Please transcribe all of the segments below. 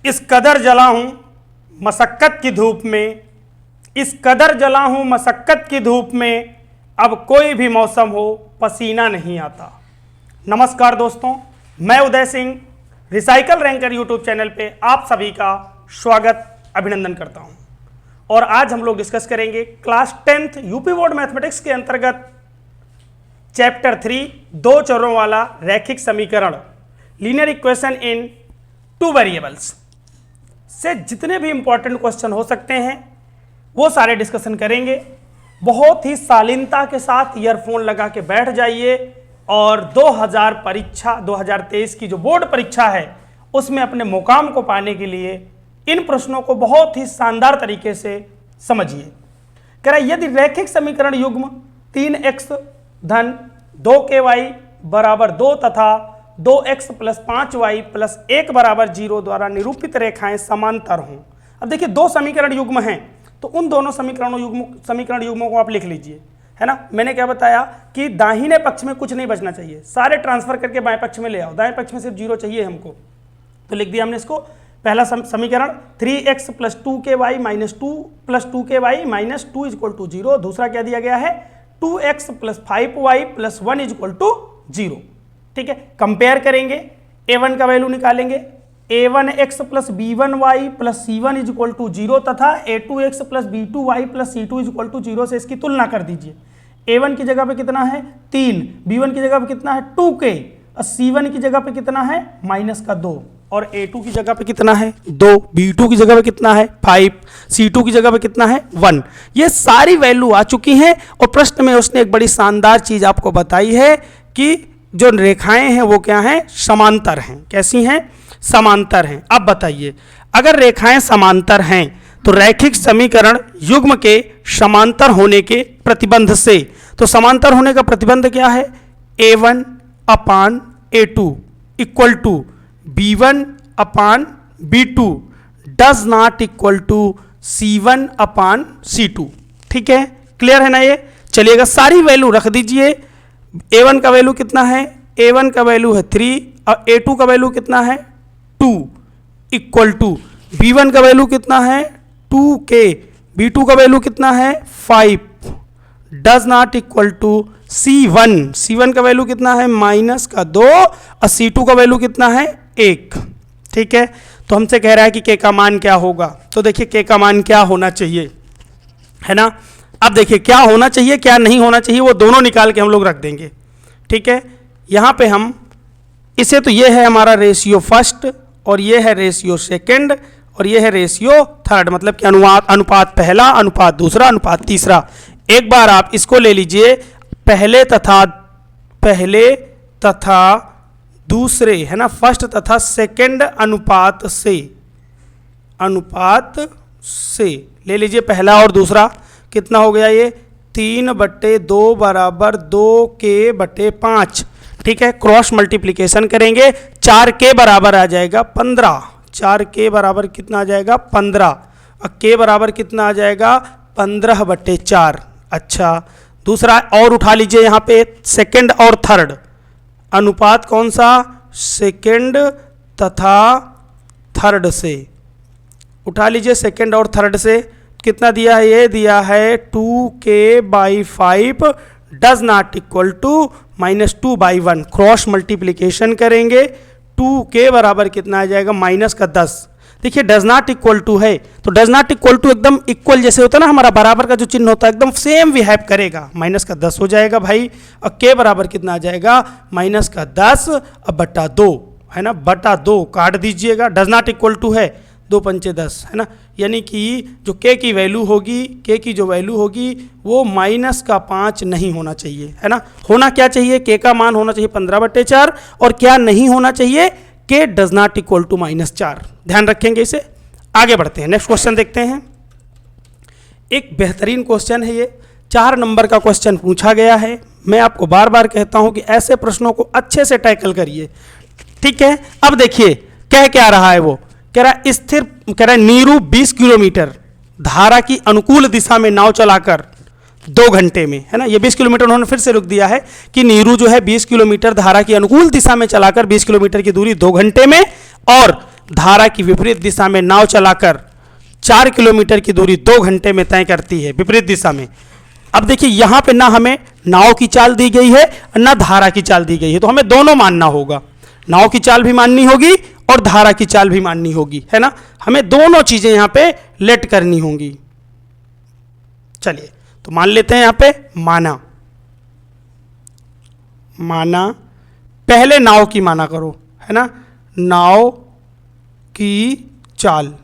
इस कदर जला हूं मशक्कत की धूप में, इस कदर जला हूं मशक्कत की धूप में, अब कोई भी मौसम हो पसीना नहीं आता। नमस्कार दोस्तों, मैं Uday Singh recycle ranker YouTube channel पे आप सभी का स्वागत अभिनंदन करता हूं। और आज हम लोग डिस्कस करेंगे class 10th UP board mathematics के अंतर्गत चैप्टर 3 दो चरों वाला रैखिक समीकरण linear equation in two variables से जितने भी इंपॉर्टेंट क्वेश्चन हो सकते हैं वो सारे डिस्कशन करेंगे। बहुत ही शालीनता के साथ ईयरफोन लगा के बैठ जाइए और 2023 की जो बोर्ड परीक्षा है उसमें अपने मुकाम को पाने के लिए इन प्रश्नों को बहुत ही शानदार तरीके से समझिए। कह रहा है यदि रैखिक समीकरण युग्म 3x धन 2ky बराबर 2 तथा 2x प्लस 5y प्लस 1 बराबर 0 द्वारा निरूपित रेखाएं समांतर हों। अब देखिए दो समीकरण युग्म हैं तो उन दोनों समीकरण युग्मों को आप लिख लीजिए, है ना। मैंने क्या बताया कि दाहिने पक्ष में कुछ नहीं बचना चाहिए, सारे ट्रांसफर करके बाएं पक्ष में ले आओ, दाएं पक्ष में सिर्फ 0 चाहिए हमको। तो लिख दिया हमने इसको। पहला समीकरण 3x plus 2ky minus 2 plus 2ky minus 2 is equal to 0। दूसरा क्या दिया गया है 2x plus 5y plus 1 is equal to 0। ठीक है, कंपेयर करेंगे, a1 का वैल्यू निकालेंगे, a1x plus b1y plus c1 is equal to 0 तथा a2x plus b2y plus c2 is equal to 0 से इसकी तुलना कर दीजिए। a1 की जगह पे कितना है 3, b1 की जगह पे कितना है 2k और c1 की जगह पे कितना है माइनस का 2 और a2 की जगह पे कितना है 2, b2 की जगह पे कितना है 5, c2 की जगह पे कितना है 1। ये सारी वैल्यू आ चुकी हैं और प्रश्न में उसने एक बड़ी शानदार चीज आपको बताई है कि जो रेखाएं हैं वो क्या हैं, समांतर हैं। कैसी हैं, समांतर हैं। अब बताइए अगर रेखाएं समांतर हैं तो रैखिक समीकरण युग्म के समांतर होने के प्रतिबंध से, तो समांतर होने का प्रतिबंध क्या है a1 upon a2 equal to b1 upon b2 does not equal to c1 upon c2। ठीक है, क्लियर है ना। ये चलिएगा सारी वैल्यू रख दीजिए। a1 का वैल्यू कितना है, a1 का वैल्यू है 3 और a2 का वैल्यू कितना है 2 इक्वल टू b1 का वैल्यू कितना है 2k, b2 का वैल्यू कितना है 5 does not equal to c1 का वैल्यू कितना है माइनस का 2 और c2 का वैल्यू कितना है 1। ठीक है, तो हमसे कह रहा है कि k का मान क्या होगा। तो देखिए k का मान क्या होना चाहिए, है ना। अब देखिए क्या होना चाहिए क्या नहीं होना चाहिए वो दोनों निकाल के हम लोग रख देंगे। ठीक है, यहाँ पे हम इसे, तो ये है हमारा रेशियो फर्स्ट और ये है रेशियो सेकंड और ये है रेशियो थर्ड, मतलब कि अनुपात पहला, अनुपात दूसरा, अनुपात तीसरा। एक बार आप इसको ले लीजिए, पहले तथा दूसरे, है ना, फर्स्ट तथा सेकंड अनुपात से ले लीजिए पहला और दूसरा। कितना हो गया ये 3/2 बराबर 2k/5। ठीक है, क्रॉस मल्टीप्लिकेशन करेंगे, 4k बराबर आ जाएगा 15, 4k बराबर कितना आ जाएगा 15 और k बराबर कितना आ जाएगा 15/4। अच्छा, दूसरा और उठा लीजिए यहाँ पे सेकंड और थर्ड अनुपात, कौन सा सेकंड तथा थर्ड से उठा लीजिए, सेकंड और थर्ड से कितना दिया है, ये दिया है 2k/5 does not equal to -2/1। Cross multiplication करेंगे, 2k बराबर कितना आ जाएगा माइनस का 10। देखिए डज नॉट इक्वल टू है तो डज नॉट इक्वल टू एकदम इक्वल जैसे होता है ना, हमारा बराबर का जो चिन्ह होता है एकदम सेम बिहेव करेगा, माइनस का 10 हो जाएगा भाई। और k बराबर कितना आ जाएगा माइनस का 10 बटा 2, है ना, बटा 2 काट दीजिएगा। डज नॉट इक्वल टू है 2 पंचे 10, है ना, यानी कि जो k की वैल्यू होगी, k की जो वैल्यू होगी वो माइनस का 5 नहीं होना चाहिए, है ना। होना क्या चाहिए, k का मान होना चाहिए 15/4 और क्या नहीं होना चाहिए, k does not equal to -4। ध्यान रखेंगे इसे। आगे बढ़ते हैं, नेक्स्ट क्वेश्चन देखते हैं। एक बेहतरीन क्वेश्चन है ये, 4 नंबर का क्वेश्चन पूछा गया है। मैं आपको बार बार कहता हूं कि ऐसे प्रश्नों को अच्छे से टैकल करिए। ठीक है, अब देखिए कह क्या रहा है, वो कह रहा है नीरू 20 किलोमीटर धारा की अनुकूल दिशा में नाव चलाकर 2 घंटे में, है ना। ये 20 किलोमीटर उन्होंने फिर से रुक दिया है कि नीरू जो है 20 किलोमीटर धारा की अनुकूल दिशा में चलाकर 20 किलोमीटर की दूरी 2 घंटे में और धारा की विपरीत दिशा में नाव चलाकर 4 किलोमीटर की दूरी 2 घंटे में तय करती है, विपरीत दिशा में। अब देखिए यहां पे ना हमें नाव की चाल दी गई है ना धारा की चाल दी गई है, तो हमें दोनों मानना होगा, नाव की चाल भी माननी होगी और धारा की चाल भी माननी होगी, है ना। हमें दोनों चीजें यहां पे लेट करनी होंगी। चलिए तो मान लेते हैं यहां पे माना, माना पहले नाव की माना करो, है ना, नाव की चाल,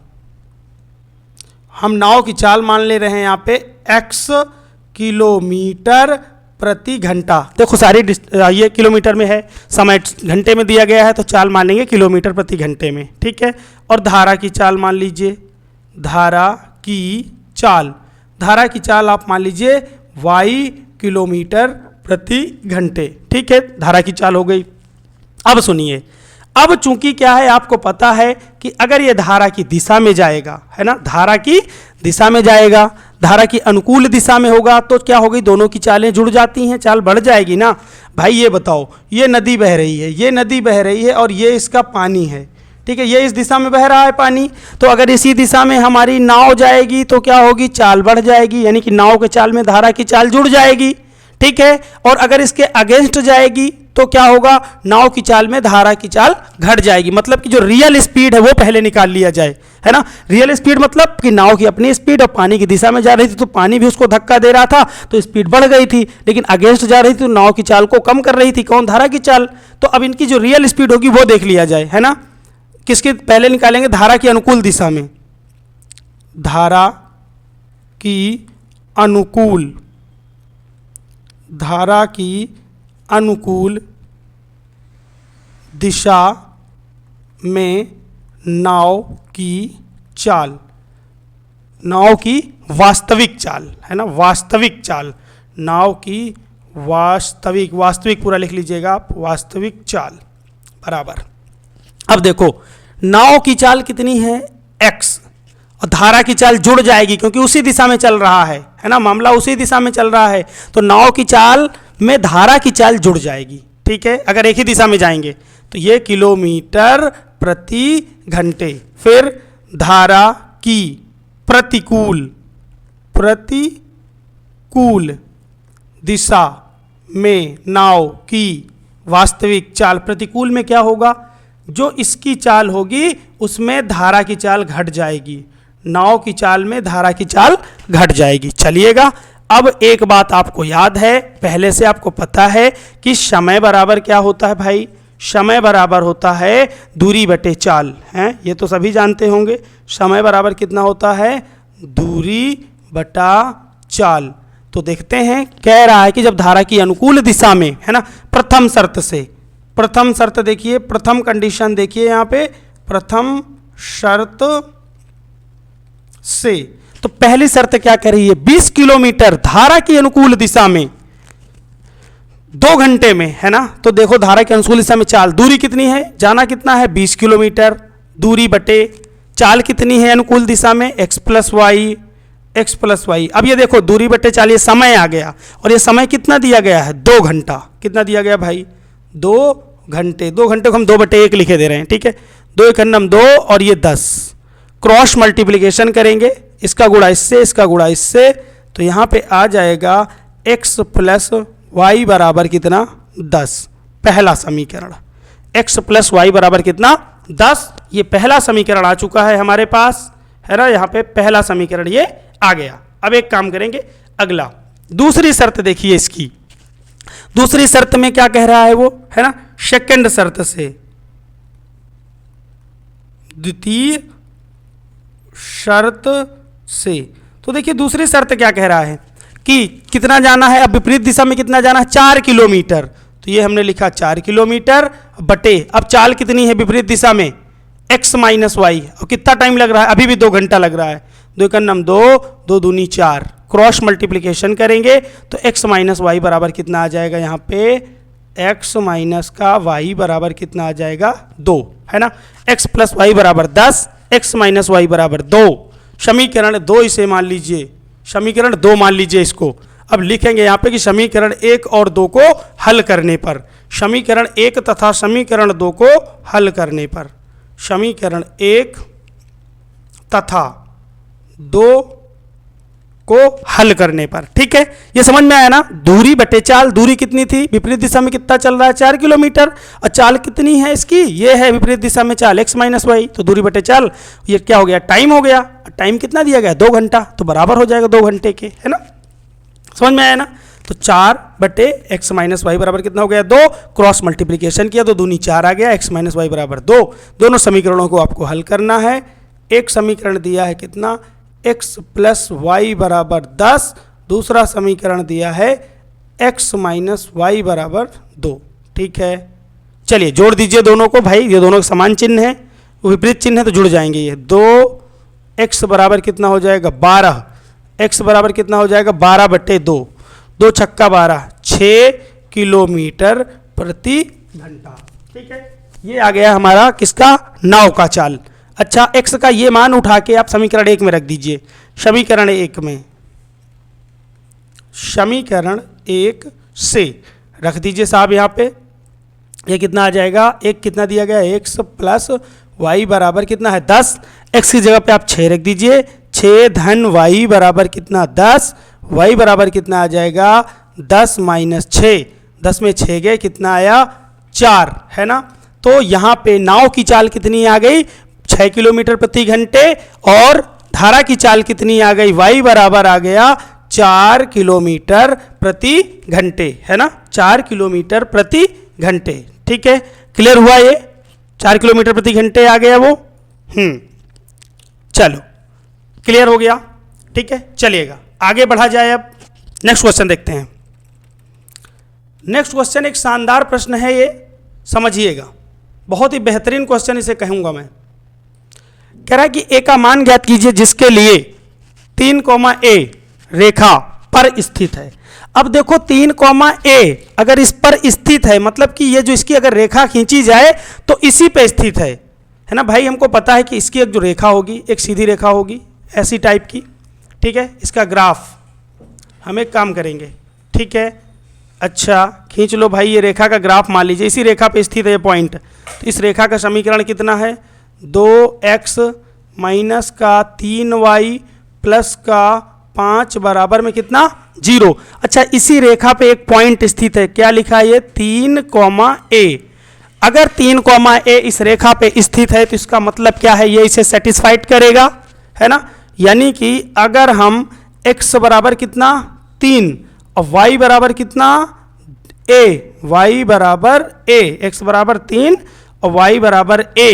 हम नाव की चाल मान ले रहे हैं यहां पे x किलोमीटर प्रति घंटा। देखो सारी ये किलोमीटर में है, समय घंटे में दिया गया है, तो चाल मानेंगे किलोमीटर प्रति घंटे में, ठीक है। और धारा की चाल मान लीजिए, धारा की चाल, धारा की चाल आप मान लीजिए y किलोमीटर प्रति घंटे, ठीक है, धारा की चाल हो गई। अब सुनिए, अब चूंकि क्या है, आपको पता है कि अगर ये धारा की दिशा में जाएगा, है ना, धारा की दिशा में जाएगा, धारा की अनुकूल दिशा में होगा, तो क्या होगी, दोनों की चालें जुड़ जाती हैं, चाल बढ़ जाएगी ना। भाई ये बताओ, ये नदी बह रही है, ये नदी बह रही है और ये इसका पानी है, ठीक है, ये इस दिशा में बह रहा है पानी, तो अगर इसी दिशा में हमारी नाव जाएगी तो क्या होगी, चाल बढ़ जाएगी, यानी कि नाव के चाल में धारा की चाल जुड़ जाएगी, ठीक है। और अगर इसके अगेंस्ट जाएगी तो क्या होगा, नाव की चाल में धारा की चाल घट जाएगी। मतलब कि जो रियल स्पीड है वो पहले निकाल लिया जाए, है ना। रियल स्पीड मतलब कि नाव की अपनी स्पीड और पानी की दिशा में जा रही थी तो पानी भी उसको धक्का दे रहा था तो स्पीड बढ़ गई थी, लेकिन अगेंस्ट जा रही थी तो नाव की चाल को कम कर रही थी, कौन, धारा की चाल। तो अब इनकी जो रियल स्पीड होगी वो देख लिया जाए, है ना। किसके पहले निकालेंगे, धारा की अनुकूल दिशा में, धारा की अनुकूल, धारा की अनुकूल दिशा में नाव की चाल, नाव की वास्तविक चाल, है ना, वास्तविक चाल, नाव की वास्तविक, वास्तविक पूरा लिख लीजिएगा आप, वास्तविक चाल बराबर। अब देखो नाव की चाल कितनी है, x, और धारा की चाल जुड़ जाएगी क्योंकि उसी दिशा में चल रहा है ना, मामला उसी दिशा में चल रहा है, तो नाव की चाल में धारा की चाल जुड़ जाएगी, ठीक है, अगर एक ही दिशा में जाएंगे तो ये किलोमीटर प्रति घंटे। फिर धारा की प्रतिकूल, प्रतिकूल दिशा में नाव की वास्तविक चाल, प्रतिकूल में क्या होगा, जो इसकी चाल होगी उसमें धारा की चाल घट जाएगी, नाव की चाल में धारा की चाल घट जाएगी। चलिएगा, अब एक बात आपको याद है, पहले से आपको पता है कि समय बराबर क्या होता है भाई, समय बराबर होता है दूरी बटे चाल, हैं, ये तो सभी जानते होंगे। समय बराबर कितना होता है, दूरी बटा चाल। तो देखते हैं, कह रहा है कि जब धारा की अनुकूल दिशा में, है ना, प्रथम शर्त से, प्रथम शर्त देखिए, प्रथम कंडीशन देखिए यहाँ पे, प्रथम शर्त से, तो पहली शर्त क्या कह रही है, 20 किलोमीटर धारा की अनुकूल दिशा में 2 घंटे में, है ना। तो देखो धारा की अनुकूल दिशा में चाल, दूरी कितनी है, जाना कितना है 20 किलोमीटर, दूरी बटे चाल कितनी है अनुकूल दिशा में, x plus Y, x plus Y. अब ये देखो दूरी बटे चाल, ये समय आ गया, और ये समय कितना दिया गया है, 2 घंटा, कितना दिया गया भाई, 2 घंटे, 2 घंटे को हम 2/1 लिखे दे रहे हैं, ठीक है, 2 × 2 और ये 10, क्रॉस मल्टीप्लिकेशन करेंगे, इसका गुणा इससे, इसका गुणा इससे, तो यहाँ पे आ जाएगा x प्लस वाई बराबर कितना, 10, पहला समीकरण, x प्लस वाई बराबर कितना, 10। ये पहला समीकरण आ चुका है हमारे पास, है ना, यहाँ पे पहला समीकरण ये आ गया। अब एक काम करेंगे, अगला दूसरी शर्त देखिए इसकी, दूसरी शर्त में क्या कह रहा है वो, है ना, सेकंड शर्त से, द्वितीय शर्त से, तो देखिए दूसरी शर्त क्या कह रहा है कि कितना जाना है, अब विपरीत दिशा में कितना जाना है, 4 किलोमीटर, तो ये हमने लिखा 4 किलोमीटर बटे, अब चाल कितनी है विपरीत दिशा में, x माइनस वाई, और कितना टाइम लग रहा है, अभी भी 2 घंटा लग रहा है, 2 × 2, 2 दूनी 4, क्रॉस मल्टीप्लिकेशन करेंगे तो x माइनस वाई बराबर कितना आ जाएगा, यहाँ पे x माइनस का y बराबर कितना आ जाएगा, 2, है ना, x प्लस वाई बराबर 10, x माइनस वाई बराबर 2, समीकरण 2 इसे मान लीजिए, समीकरण 2 मान लीजिए इसको। अब लिखेंगे यहाँ पे कि समीकरण 1 और 2 को हल करने पर, समीकरण 1 तथा समीकरण 2 को हल करने पर, समीकरण 1 तथा 2 को हल करने पर। ठीक है, ये समझ में आया ना। दूरी बटे चाल, दूरी कितनी थी, विपरीत दिशा में कितना चल रहा है, 4 किलोमीटर, और चाल कितनी है इसकी, ये है विपरीत दिशा में चाल x माइनस वाई, तो दूरी बटे चाल, ये क्या हो गया, टाइम हो गया। टाइम कितना दिया गया, 2 घंटा, तो बराबर हो जाएगा 2 घंटे के, है ना। समझ में आया ना। तो 4 बटे x माइनस वाई बराबर कितना हो गया, 2, क्रॉस मल्टीप्लीकेशन किया तो दूनी 4 आ गया, x माइनस वाई बराबर 2। दोनों समीकरणों को आपको हल करना है। एक समीकरण दिया है कितना, x प्लस वाई बराबर 10, दूसरा समीकरण दिया है x माइनस वाई बराबर 2। ठीक है, चलिए जोड़ दीजिए दोनों को भाई, ये दोनों समान चिन्ह है, विपरीत चिन्ह है तो जुड़ जाएंगे ये। 2x बराबर कितना हो जाएगा 12, x बराबर कितना हो जाएगा 12 बटे 2, 2 छक्का 12, 6 किलोमीटर प्रति घंटा। ठीक है, ये आ गया हमारा किसका, नाव का चाल। अच्छा, x का ये मान उठा के आप समीकरण 1 में रख दीजिए। समीकरण 1 में, समीकरण 1 से रख दीजिए साहब यहाँ पे, ये कितना आ जाएगा, एक कितना दिया गया, x प्लस वाई बराबर कितना है 10, x की जगह पे आप 6 रख दीजिए, 6 धन y बराबर कितना 10, y बराबर कितना आ जाएगा 10 माइनस 6, 10 में 6 गए, कितना आया 4, है ना। तो यहाँ पे नाव की चाल कितनी आ गई, 6 किलोमीटर प्रति घंटे, और धारा की चाल कितनी आ गई, y बराबर आ गया 4 किलोमीटर प्रति घंटे, है ना, 4 किलोमीटर प्रति घंटे। ठीक है, क्लियर हुआ ये, 4 किलोमीटर प्रति घंटे आ गया वो। चलो क्लियर हो गया। ठीक है, चलिएगा आगे बढ़ा जाए। अब नेक्स्ट क्वेश्चन देखते हैं। नेक्स्ट क्वेश्चन एक शानदार प्रश्न है, ये समझिएगा, बहुत ही बेहतरीन क्वेश्चन इसे कहूंगा मैं। कह रहा है कि ए का मान ज्ञात कीजिए जिसके लिए 3, a रेखा पर स्थित है। अब देखो 3, a अगर इस पर स्थित है, मतलब कि ये जो इसकी अगर रेखा खींची जाए तो इसी पे स्थित है ना भाई। हमको पता है कि इसकी एक जो रेखा होगी, एक सीधी रेखा होगी ऐसी टाइप की। ठीक है, इसका ग्राफ हम एक काम करेंगे। ठीक है, अच्छा खींच लो भाई, ये रेखा का ग्राफ मान लीजिए, इसी रेखा पे स्थित है ये पॉइंट। तो इस रेखा का समीकरण कितना है, 2x माइनस का 3y प्लस का 5 बराबर में कितना 0। अच्छा, इसी रेखा पे एक पॉइंट स्थित है, क्या लिखा है ये 3, a। अगर 3, a इस रेखा पे स्थित है तो इसका मतलब क्या है, ये इसे सेटिस्फाइड करेगा, है ना। यानी कि अगर हम x बराबर कितना 3 और y बराबर कितना a, y बराबर a, x बराबर 3 और y बराबर a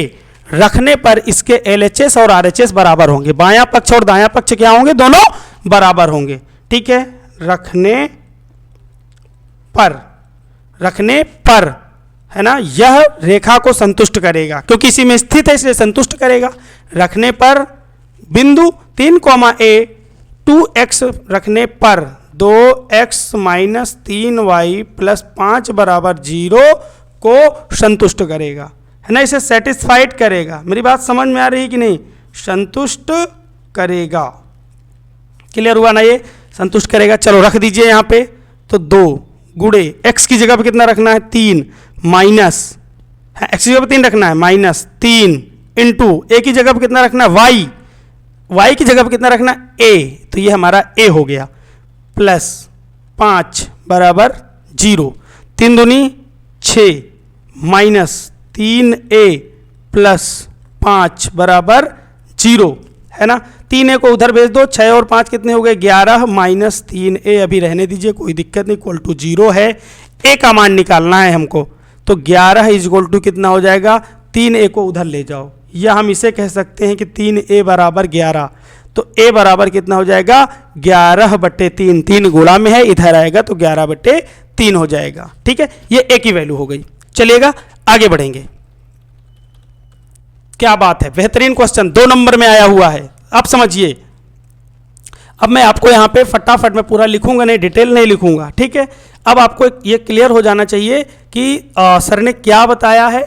रखने पर इसके LHS और RHS बराबर होंगे। बायां पक्ष और दायां पक्ष क्या होंगे, दोनों बराबर होंगे। ठीक है, रखने पर है ना, यह रेखा को संतुष्ट करेगा, क्योंकि इसी में स्थित है इसलिए संतुष्ट करेगा। रखने पर बिंदु 3, a 2x रखने पर 2x माइनस 3y प्लस 5 बराबर 0 को संतुष्ट करेगा, है ना, इसे सेटिस्फाइड करेगा। मेरी बात समझ में आ रही है कि नहीं, संतुष्ट करेगा। क्लियर हुआ ना, ये संतुष्ट करेगा। चलो रख दीजिए यहाँ पे, तो 2 गुणे x की जगह पे कितना रखना है 3 माइनस, x की जगह पे 3 रखना है माइनस 3 इंटू a की जगह पे कितना रखना है y की जगह पे कितना रखना है a, तो ये हमारा a हो गया, प्लस 5 बराबर 0, 3 दूनी 6 माइनस 3a प्लस 5 बराबर 0, है ना। 3a को उधर भेज दो, 6 और 5 कितने हो गए 11 माइनस 3a अभी रहने दीजिए, कोई दिक्कत नहीं, इक्वल टू 0 है। a का मान निकालना है हमको, तो 11 इज इक्वल टू कितना हो जाएगा, 3a को उधर ले जाओ, या हम इसे कह सकते हैं कि 3a बराबर 11, तो a बराबर कितना हो जाएगा 11 बटे 3, 3 गुणा में है, इधर आएगा तो 11 बटे 3 हो जाएगा। ठीक है, ये a की वैल्यू हो गई। चलिएगा आगे बढ़ेंगे। क्या बात है, बेहतरीन क्वेश्चन 2 नंबर में आया हुआ है। अब समझिए, अब मैं आपको यहाँ पे फटाफट में पूरा लिखूंगा नहीं, डिटेल नहीं लिखूंगा। ठीक है, अब आपको ये क्लियर हो जाना चाहिए कि सर ने क्या बताया है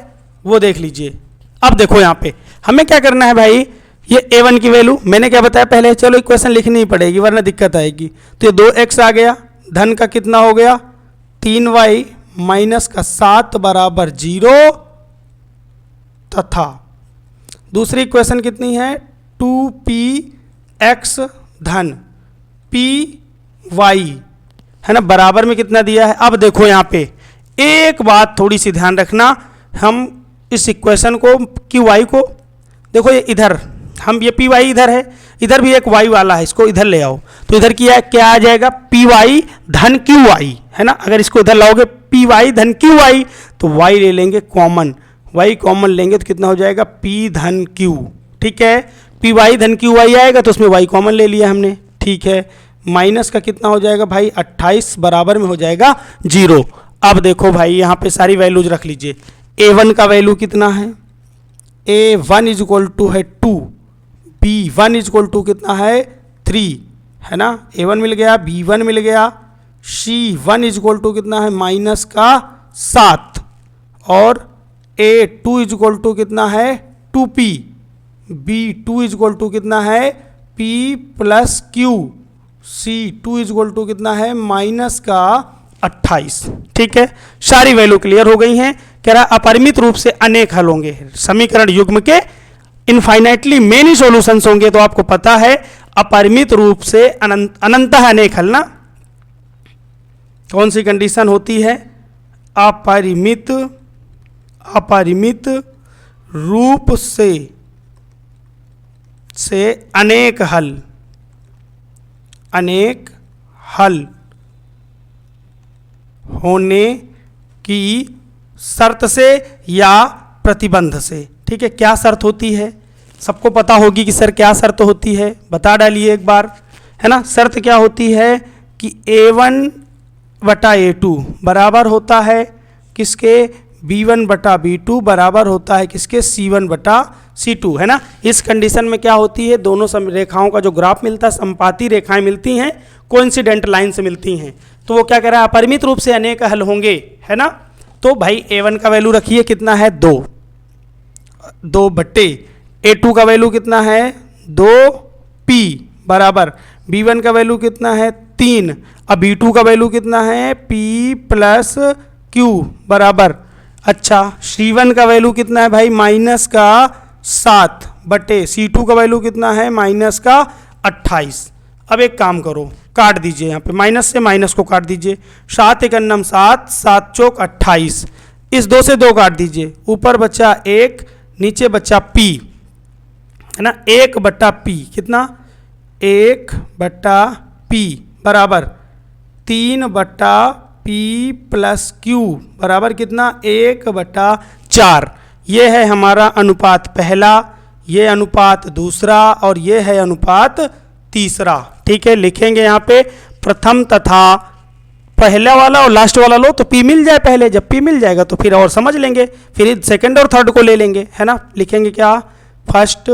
वो देख लीजिए। अब देखो यहाँ पे हमें क्या करना है भाई, ये a1 की वैल्यू मैंने क्या बताया पहले, चलो इक्वेशन लिखनी ही पड़ेगी वरना दिक्कत आएगी। तो ये 2x आ गया, धन का कितना हो गया 3y माइनस का 7 बराबर 0 तथा दूसरी इक्वेशन कितनी है 2px धन py, है ना, बराबर में कितना दिया है। अब देखो यहाँ पे एक बात थोड़ी सी ध्यान रखना, हम इस इक्वेशन को qy को देखो, ये इधर हम ये py इधर है, इधर भी एक y वाला है, इसको इधर ले आओ तो इधर क्या आ जाएगा py धन qy, है ना। अगर इसको इधर लाओगे py धन qy तो y ले लेंगे कॉमन, y कॉमन लेंगे तो कितना हो जाएगा p धन q, ठीक है। py धन qy आएगा तो उसमें y कॉमन ले लिया हमने, ठीक है। माइनस का कितना हो जाएगा भाई 28 बराबर में हो जाएगा 0। अब देखो भाई यहाँ पे सारी वैल्यूज रख लीजिए। a1 का वैल्यू कितना है, a1 इज इक्वल टू है 2, b1 इज इक्वल टू कितना है 3, है ना। a1 मिल गया, b1 मिल गया, c1 इज इक्वल टू कितना है माइनस का 7 और a2 इज इक्वल टू कितना है 2p, b2 is equal to कितना है p plus q, c2 is equal to कितना है माइनस का 28, ठीक है। सारी वैल्यू क्लियर हो गई हैं। कह रहा अपरिमित रूप से अनेक हल होंगे, समीकरण युग्म के इनफाइनाइटली मेनी सॉल्यूशंस होंगे। तो आपको पता है अपरिमित रूप से अनंतः अनेक हल ना, कौन सी कंडीशन होती है, अपरिमित रूप से अनेक हल होने की शर्त से या प्रतिबंध से, ठीक है। क्या शर्त होती है, सबको पता होगी कि सर क्या शर्त होती है, बता डालिए एक बार, है ना। शर्त क्या होती है कि a1 बटा a2 बराबर होता है किसके, b1 बटा b2 बराबर होता है किसके, c1 बटा c2, है ना। इस कंडीशन में क्या होती है, दोनों रेखाओं का जो ग्राफ मिलता है, समपाती रेखाएं मिलती हैं, कोइंसिडेंट लाइन से मिलती हैं, तो वो क्या कह रहा है अपरिमित रूप से अनेक हल होंगे, है ना। तो भाई a1 का वैल्यू रखिए कितना है 2 बट्टे a2 का वैल्यू कितना है 2p बराबर b1 का वैल्यू कितना है 3, अब b2 का वैल्यू कितना है p प्लस q बराबर, अच्छा c1 का वैल्यू कितना है भाई माइनस का 7 बटे c2 का वैल्यू कितना है माइनस का 28। अब एक काम करो, काट दीजिए, यहाँ पे माइनस से माइनस को काट दीजिए, 7 एक अन्नम 7, 7 चौक 28, इस 2 से 2 काट दीजिए, ऊपर बचा 1, नीचे बचा p, है ना। 1 बट्टा p कितना, 1 बट्टा p बराबर 3 बट्टा p प्लस q बराबर कितना 1 बट्टा 4। ये है हमारा अनुपात पहला, ये अनुपात दूसरा और ये है अनुपात तीसरा, ठीक है। लिखेंगे यहाँ पे प्रथम तथा पहला वाला और लास्ट वाला लो तो p मिल जाए पहले, जब p मिल जाएगा तो फिर और समझ लेंगे, फिर सेकंड और थर्ड को ले लेंगे, है ना। लिखेंगे क्या, फर्स्ट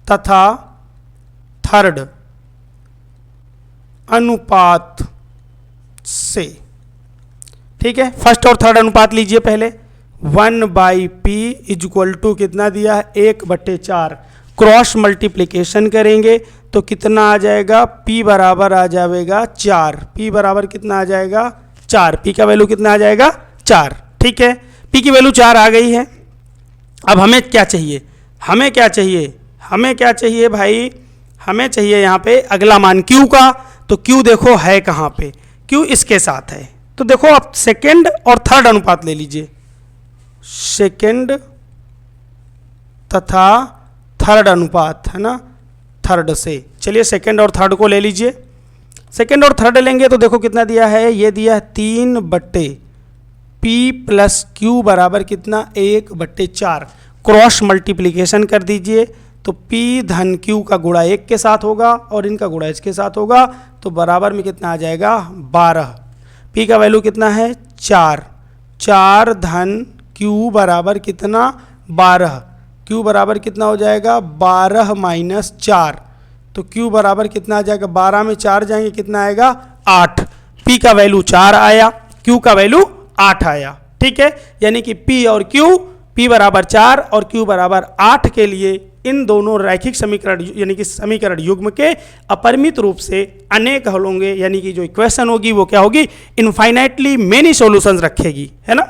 तथा थर्ड अनुपात से, ठीक है। फर्स्ट और थर्ड अनुपात लीजिए पहले, 1/p इज इक्वल टू कितना दिया है 1/4, क्रॉस मल्टीप्लिकेशन करेंगे तो कितना आ जाएगा, p बराबर आ जाएगा 4, p बराबर कितना आ जाएगा 4, p का वैल्यू कितना आ जाएगा 4, ठीक है। p की वैल्यू 4 आ गई है। अब हमें क्या चाहिए, हमें क्या चाहिए भाई, हमें चाहिए यहाँ पे अगला मान q का, तो q देखो है कहाँ पे, q इसके साथ है, तो देखो आप सेकेंड और थर्ड अनुपात ले लीजिए, सेकेंड तथा थर्ड अनुपात, है ना, थर्ड से। चलिए सेकेंड और थर्ड को ले लीजिए, सेकेंड और थर्ड लेंगे तो देखो कितना दिया है, ये दिया है 3 बट्टे p प्लस q बराबर कितना 1/4, क्रॉस मल्टीप्लिकेशन कर दीजिए तो p धन q का गुणा 1 के साथ होगा और इनका गुणा इसके साथ होगा, तो बराबर में कितना आ जाएगा 12, p का वैल्यू कितना है 4, 4 धन q बराबर कितना 12, q बराबर कितना हो जाएगा 12 माइनस 4, तो q बराबर कितना आ जाएगा, 12 में 4 जाएंगे कितना आएगा 8, p का वैल्यू 4 आया, q का वैल्यू 8 आया, ठीक है। यानी कि p और q, p बराबर 4 और q बराबर 8 के लिए इन दोनों रैखिक समीकरण यानी कि समीकरण युग्म के अपरिमित रूप से अनेक हल होंगे, यानी कि जो इक्वेशन होगी वो क्या होगी, इनफाइनाइटली मेनी सॉल्यूशंस रखेगी, है ना।